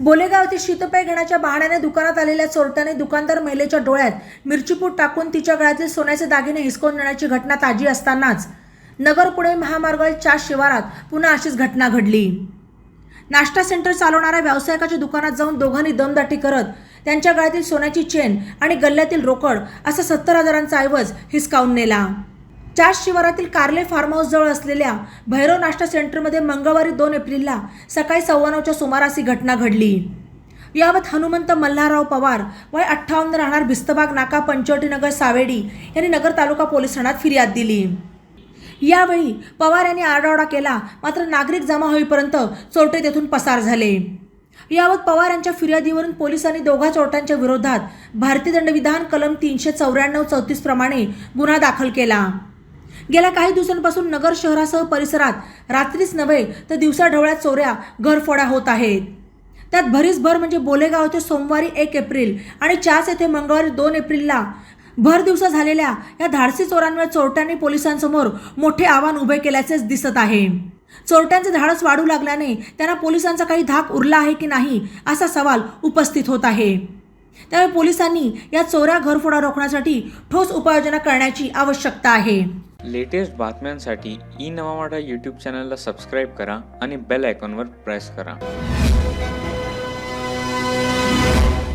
बोलेगाव येथे शीतपेय घेण्याच्या बहाण्याने दुकानात आलेल्या चोरट्याने दुकानदार महिलेच्या डोळ्यात मिरचीपूड टाकून तिच्या गळ्यातील सोन्याचे दागिने हिसकावून नेण्याची घटना ताजी असतानाच नगर पुणे महामार्गावरच्या शिवारात पुन्हा अशीच घटना घडली। नाश्ता सेंटर चालवणाऱ्या व्यावसायिकाच्या दुकानात जाऊन दोघांनी दमदाटी करत त्यांच्या गळ्यातील सोन्याची चेन आणि गल्ल्यातील रोकड असा 70,000चा ऐवज हिसकावून नेला। चास शिवारातील कार्ले फार्म हाऊस जवळ असलेल्या भैरव नाश्ता सेंटरमध्ये मंगळवारी 2 एप्रिलला सकाळी 9:15च्या सुमारास ही घटना घडली। याबाबत हनुमंत मल्हारराव पवार वय 58 राहणार भिस्तबाग नाका पंचवटीनगर सावेडी यांनी नगर तालुका पोलीस ठाण्यात फिर्याद दिली। यावेळी पवार यांनी आरडाओरडा केला, मात्र नागरिक जमा होईपर्यंत चोरटे तेथून पसार झाले। याबाबत पवार यांच्या फिर्यादीवरून पोलिसांनी दोघा चोरट्यांच्या विरोधात भारतीय दंडविधान कलम 394-34 प्रमाणे गुन्हा दाखल केला। गेल्या काही दिवसांपासून नगर शहरासह परिसरात रात्रीच नव्हे तर दिवसाढवळ्या चोऱ्या घरफोड्या होत आहेत। त्यात भरीसभर म्हणजे बोलेगाव येथे सोमवारी 1 एप्रिल आणि चास येथे मंगळवारी 2 एप्रिलला भर दिवसा झालेल्या या धाडसी चोरांमुळे चोरट्यांनी पोलिसांसमोर मोठे आव्हान उभे केल्याचेच दिसत आहे। चोरट्यांचे धाडस वाढू लागल्याने त्यांना पोलिसांचा काही धाक उरला आहे की नाही असा सवाल उपस्थित होत आहे। त्यामुळे पोलिसांनी या चोऱ्या घरफोडा रोखण्यासाठी ठोस उपाययोजना करण्याची आवश्यकता आहे। लेटेस्ट बातम्यांसाठी ई नवा मराठा यूट्यूब चॅनलला सबस्क्राईब करा आणि बेल आयकॉनवर प्रेस करा।